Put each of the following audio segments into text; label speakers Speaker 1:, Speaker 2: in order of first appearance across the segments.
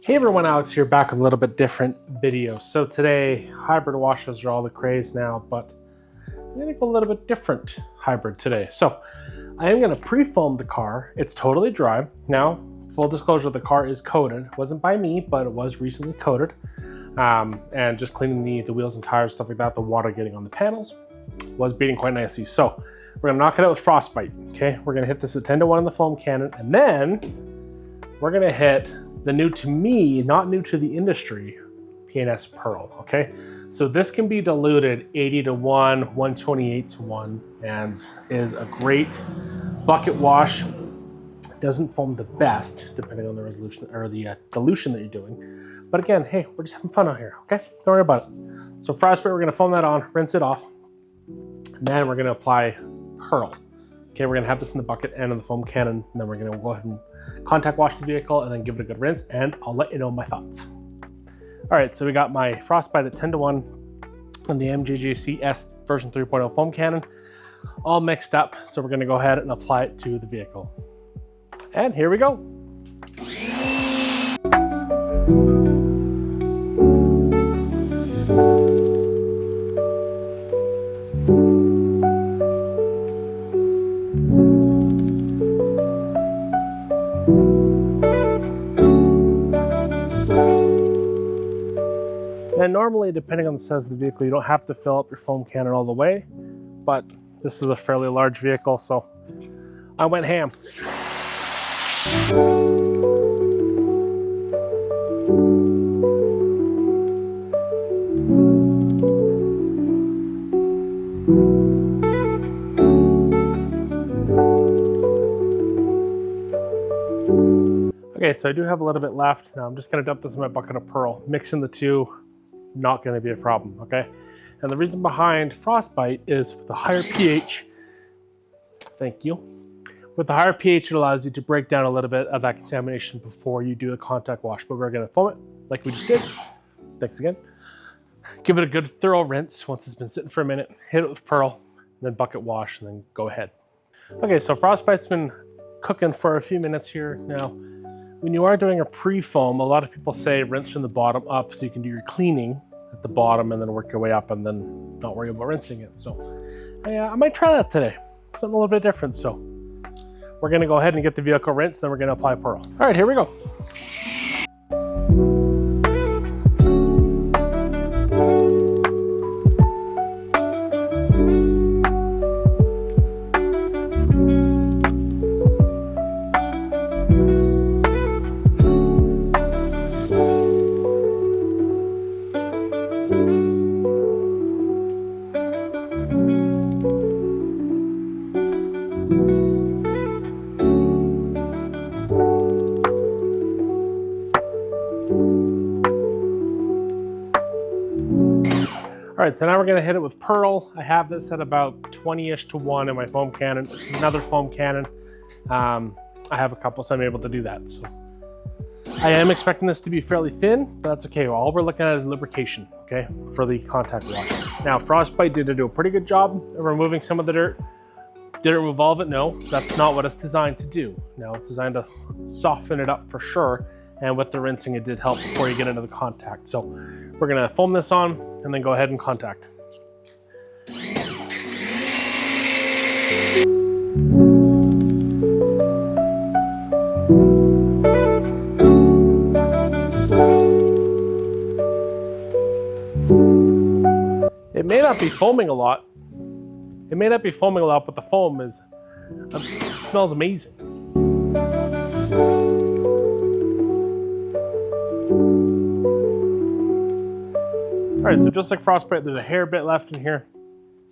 Speaker 1: Hey everyone, Alex here, back with a little bit different video. So today, hybrid washes are all the craze now, but I'm gonna go a little bit different hybrid today. So I am gonna pre-foam the car. It's totally dry. Now, full disclosure, the car is coated. It wasn't by me, but it was recently coated. And just cleaning the wheels and tires, stuff like that, the water getting on the panels was beating quite nicely. So we're gonna knock it out with Frostbite, okay? We're gonna hit this at 10-1 on the foam cannon, and then we're gonna hit the new to me, not new to the industry, P&S Pearl, okay? So this can be diluted 80-1, 128-1, and is a great bucket wash. Doesn't foam the best, depending on the resolution or the dilution that you're doing. But again, hey, we're just having fun out here, okay? Don't worry about it. So Frostbite, we're gonna foam that on, rinse it off, and then we're gonna apply Pearl. Okay, we're gonna have this in the bucket and in the foam cannon, and then we're gonna go ahead and contact wash the vehicle and then give it a good rinse, and I'll let you know my thoughts. All right, so we got my Frostbite at 10-1 on the MJJC S version 3.0 foam cannon, all mixed up. So we're gonna go ahead and apply it to the vehicle. And here we go. And normally, depending on the size of the vehicle, you don't have to fill up your foam cannon all the way, but this is a fairly large vehicle, so I went ham. Okay, so I do have a little bit left. Now I'm just gonna dump this in my bucket of Pearl. Mixing the two, not gonna be a problem, okay? And the reason behind Frostbite is with the higher pH, thank you. With the higher pH, it allows you to break down a little bit of that contamination before you do a contact wash, but we're gonna foam it like we just did. Thanks again. Give it a good thorough rinse once it's been sitting for a minute, hit it with Pearl, then bucket wash, and then go ahead. Okay, so Frostbite's been cooking for a few minutes here now. When you are doing a pre-foam, a lot of people say rinse from the bottom up so you can do your cleaning at the bottom and then work your way up and then not worry about rinsing it. So I might try that today. Something a little bit different. So we're gonna go ahead and get the vehicle rinsed, then we're gonna apply Pearl. All right, here we go. All right, so now we're gonna hit it with Pearl. I have this at about 20-ish to 1 in my foam cannon. This is another foam cannon. I have a couple, so I'm able to do that. So I am expecting this to be fairly thin, but that's okay. All we're looking at is lubrication, okay, for the contact wash. Now, Frostbite did do a pretty good job of removing some of the dirt. Did it remove all of it? No, that's not what it's designed to do. Now, it's designed to soften it up for sure. And with the rinsing, it did help before you get into the contact. So we're gonna foam this on and then go ahead and contact. It may not be foaming a lot. It may not be foaming a lot, but the foam is, it smells amazing. All right, so just like Frostbite, there's a hair bit left in here.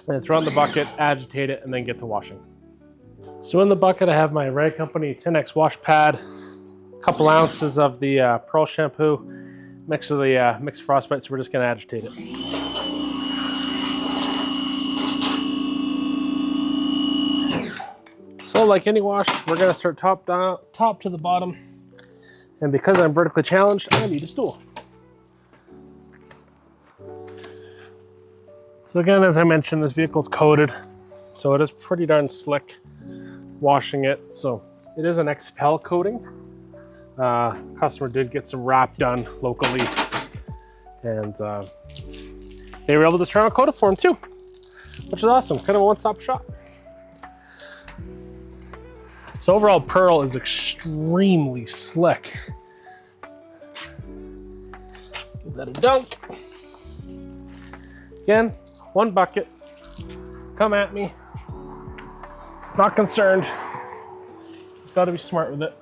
Speaker 1: And throw in the bucket, agitate it, and then get to washing. So in the bucket, I have my Rag Company 10X wash pad, a couple ounces of the Pearl shampoo, mixed with the mixed Frostbite, so we're just gonna agitate it. So like any wash, we're gonna start top to the bottom. And because I'm vertically challenged, I need a stool. So again, as I mentioned, this vehicle's coated, so it is pretty darn slick washing it. So It is an XPEL coating. Customer did get some wrap done locally, and they were able to ceramic coat it for him too, which is awesome. Kind of a one-stop shop. So overall, Pearl is extremely slick. Give that a dunk. Again, one bucket. Come at me. Not concerned. Just got to be smart with it.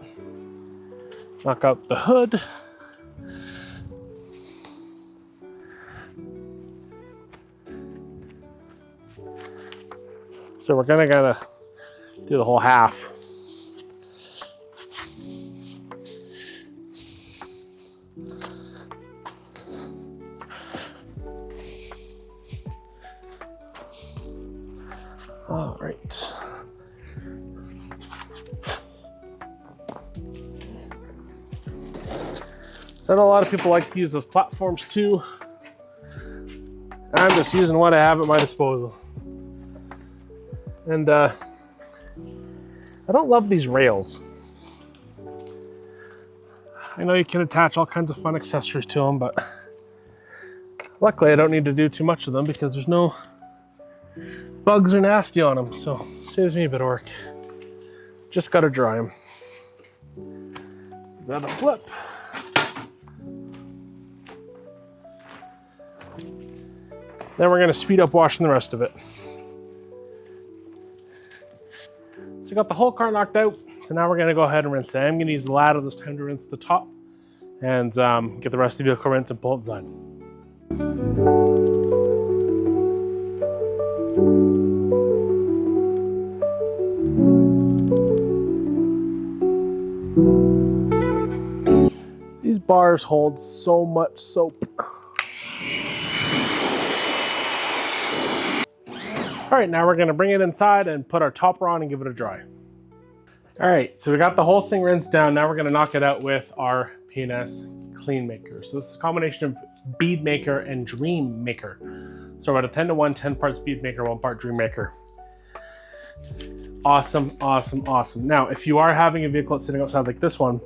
Speaker 1: Knock out the hood. So we're gonna do the whole half. All right. So I know a lot of people like to use those platforms too. I'm just using what I have at my disposal. And I don't love these rails. I know you can attach all kinds of fun accessories to them, but luckily I don't need to do too much of them because there's no bugs or nasty on them, so it saves me a bit of work. Just gotta dry them. Got a flip. Then we're gonna speed up washing the rest of it. So I got the whole car knocked out. So now we're gonna go ahead and rinse it. I'm gonna use the ladder this time to rinse the top and get the rest of the vehicle rinsed and pull it inside. These bars hold so much soap. All right, now we're gonna bring it inside and put our topper on and give it a dry. All right, so we got the whole thing rinsed down. Now we're gonna knock it out with our P&S Clean Maker. So this is a combination of Bead Maker and Dream Maker. So about a 10-to-1, 10 parts Bead Maker, 1 part Dream Maker. Awesome, awesome, awesome. Now, if you are having a vehicle that's sitting outside like this one,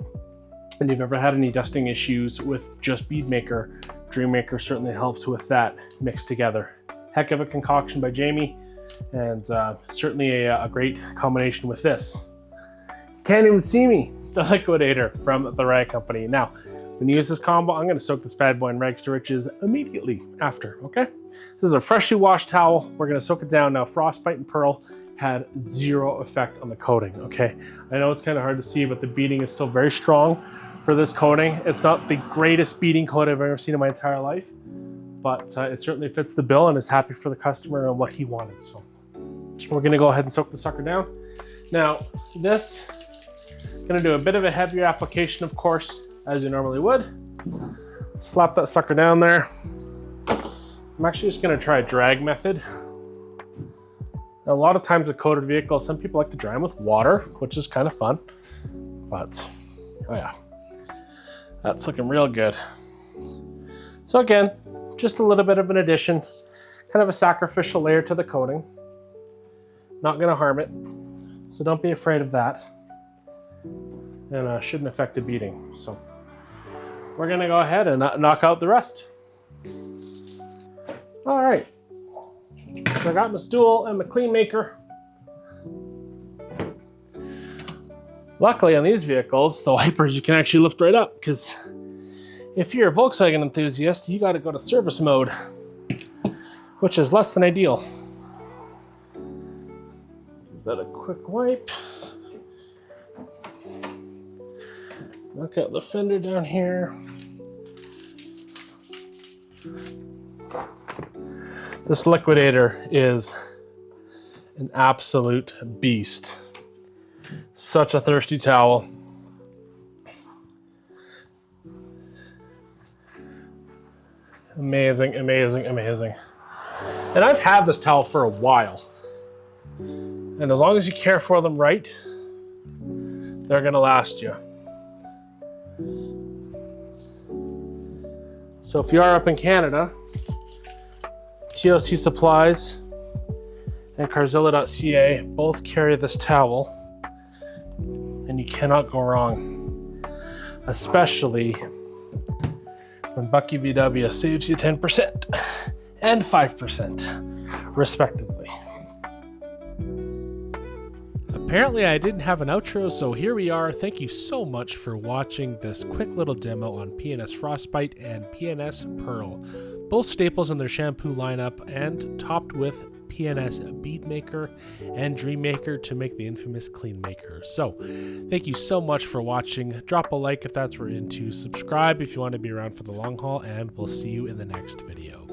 Speaker 1: and you've ever had any dusting issues with just Bead Maker, Dream Maker certainly helps with that mixed together. Heck of a concoction by Jamie, and certainly a great combination with this. Can't even see me, the liquidator from the Rag Company. Now, when you use this combo, I'm gonna soak this bad boy in rags to riches immediately after, okay? This is a freshly washed towel. We're gonna soak it down. Now, Frostbite and Pearl had zero effect on the coating, okay? I know it's kind of hard to see, but the beading is still very strong for this coating. It's not the greatest beading coat I've ever seen in my entire life, but it certainly fits the bill and is happy for the customer and what he wanted. So we're gonna go ahead and soak the sucker down. Now, this, gonna do a bit of a heavier application, of course, as you normally would. Slap that sucker down there. I'm actually just gonna try a drag method. Now, a lot of times with coated vehicles, some people like to dry them with water, which is kind of fun, but oh yeah, that's looking real good. So again, just a little bit of an addition, kind of a sacrificial layer to the coating. Not gonna harm it, so don't be afraid of that. And shouldn't affect the beading. So we're gonna go ahead and knock out the rest. All right, so I got my stool and my Clean Maker. Luckily on these vehicles, the wipers you can actually lift right up, because if you're a Volkswagen enthusiast, you gotta go to service mode, which is less than ideal. Give that a quick wipe. Knock out the fender down here. This liquidator is an absolute beast. Such a thirsty towel. Amazing, amazing, amazing. And I've had this towel for a while. And as long as you care for them right, they're gonna last you. So if you are up in Canada, TOC Supplies and Carzilla.ca both carry this towel. and you cannot go wrong, especially when Bucky VW saves you 10% and 5% respectively. Apparently I didn't have an outro, so here we are. Thank you so much for watching this quick little demo on P&S Frostbite and P&S Pearl, both staples in their shampoo lineup and topped with P&S Bead Maker and Dream Maker to make the infamous Clean Maker. So thank you so much for watching. Drop a like if that's what you're into, subscribe if you want to be around for the long haul, and we'll see you in the next video.